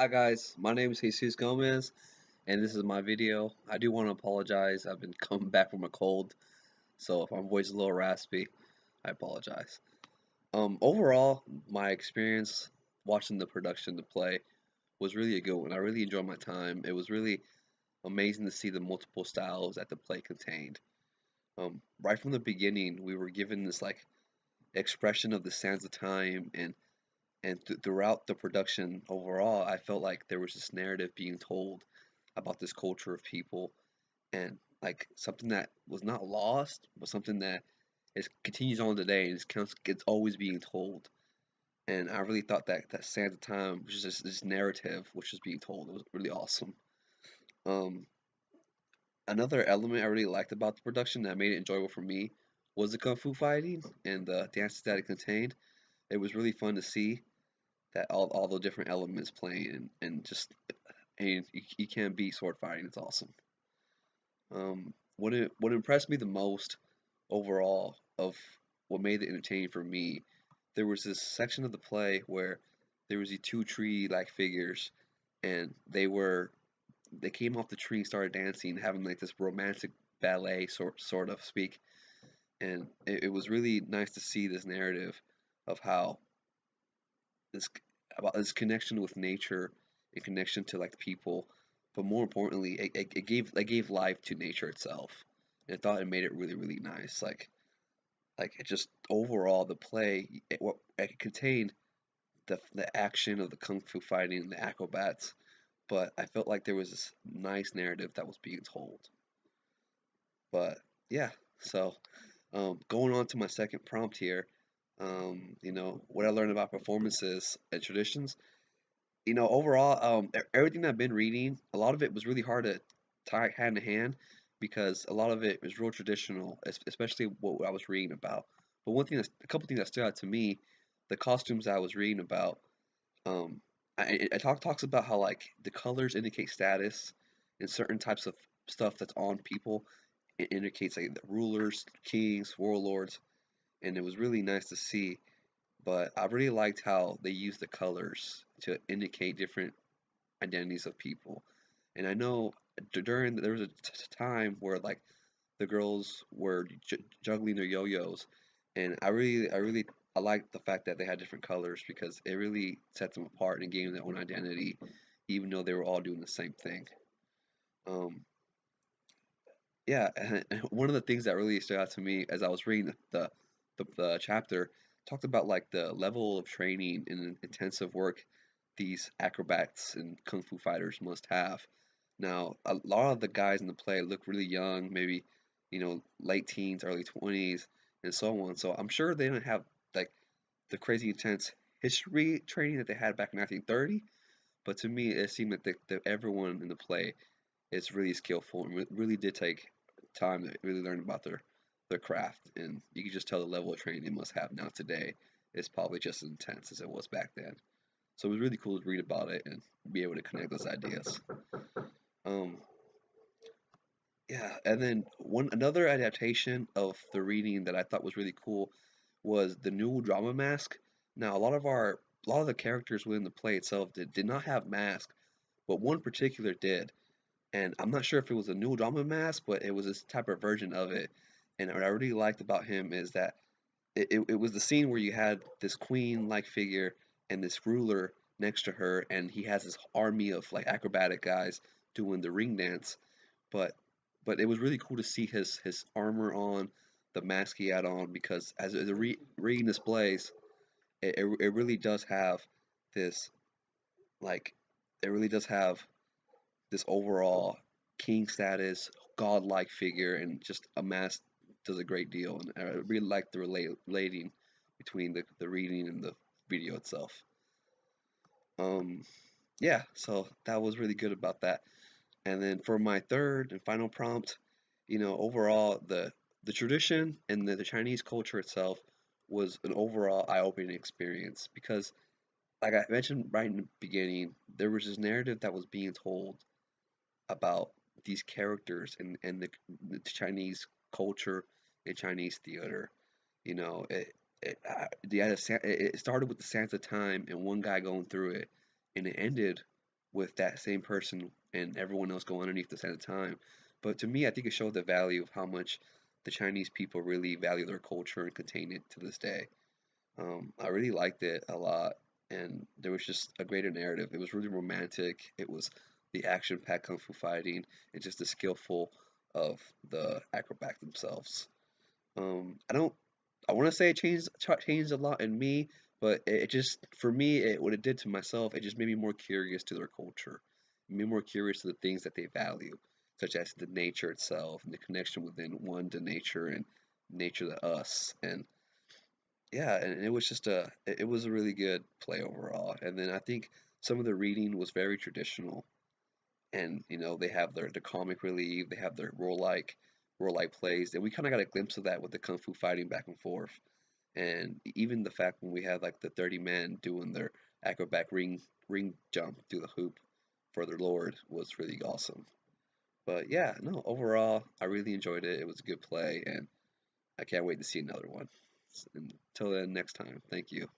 Hi guys, my name is Jesus Gomez, and this is my video. I do want to apologize. I've been coming back from a cold, so if my voice is a little raspy, I apologize. Overall, my experience watching the production, the play, was really a good one. I really enjoyed my time. It was really amazing to see the multiple styles that the play contained. Right from the beginning, we were given this like expression of the sands of time and throughout the production overall, I felt like there was this narrative being told about this culture of people and like something that was not lost, but something that is continues on today and it's always being told. And I really thought that Sands of Time, which is this narrative which was being told, it was really awesome. Um, Another element I really liked about the production that made it enjoyable for me was the kung fu fighting and the dances that it contained. It was really fun to see that all the different elements playing and just and you can't beat sword fighting. It's awesome. What impressed me the most overall of what made it entertaining for me, there was this section of the play where there was these two tree like figures and they came off the tree and started dancing, having like this romantic ballet sort of speak, and it was really nice to see this narrative of how this about this connection with nature and connection to like people, but more importantly, it gave life to nature itself. And I thought it made it really nice. Like it just overall the play it contained the action of the kung fu fighting and the acrobats, but I felt like there was this nice narrative that was being told. But yeah, so going on to my second prompt here, what I learned about performances and traditions. Overall, everything I've been reading, a lot of it was really hard to tie hand to hand because a lot of it was real traditional, especially what I was reading about. But a couple things that stood out to me, the costumes I was reading about, um, talks about how like the colors indicate status, and certain types of stuff that's on people, it indicates like the rulers, kings, warlords, and it was really nice to see. But I really liked how they used the colors to indicate different identities of people. And I know during there was a time where like the girls were juggling their yo-yos, and I liked the fact that they had different colors because it really sets them apart and gave them their own identity, even though they were all doing the same thing. Um, yeah, and one of the things that really stood out to me as I was reading the chapter talked about like the level of training and intensive work these acrobats and kung fu fighters must have. Now, a lot of the guys in the play look really young, maybe, late teens, early 20s, and so on. So I'm sure they didn't have like the crazy intense history training that they had back in 1930. But to me, it seemed that everyone in the play is really skillful and really did take time to really learn about their craft. And you can just tell the level of training they must have now today is probably just as intense as it was back then. So it was really cool to read about it and be able to connect those ideas. Um, yeah, and then one another adaptation of the reading that I thought was really cool was the new drama mask. Now, a lot of the characters within the play itself did not have masks, but one particular did. And I'm not sure if it was a new drama mask, but it was this type of version of it. And what I really liked about him is that it was the scene where you had this queen-like figure and this ruler next to her, and he has this army of like acrobatic guys doing the ring dance. But it was really cool to see his armor on, the mask he had on, because as the reading displays, it really does have this like it really does have this overall king status, godlike figure, and just a mask does a great deal. And I really like the relating between the reading and the video itself. Um, yeah, so that was really good about that. And then for my third and final prompt, overall the tradition and the Chinese culture itself was an overall eye-opening experience because, like I mentioned right in the beginning, there was this narrative that was being told about these characters and the Chinese culture and Chinese theater. You know, it started with the sands of time and one guy going through it, and it ended with that same person and everyone else go underneath the same time. But to me, I think it showed the value of how much the Chinese people really value their culture and contain it to this day. I really liked it a lot, and there was just a greater narrative. It was really romantic. It was the action-packed kung fu fighting, and just the skillful of the acrobats themselves. I don't. I want to say it changed a lot in me, but it just for me, what it did to myself, it just made me more curious to their culture, made me more curious to the things that they value, such as the nature itself and the connection within one to nature and nature to us. And yeah, and it was just it was a really good play overall. And then I think some of the reading was very traditional, and they have their comic relief, they have their role like plays, and we kind of got a glimpse of that with the kung fu fighting back and forth. And even the fact when we had like the 30 men doing their acrobat ring jump through the hoop for their lord was really awesome. But yeah, no, overall I really enjoyed it. It was a good play, and I can't wait to see another one. Until then, next time. Thank you.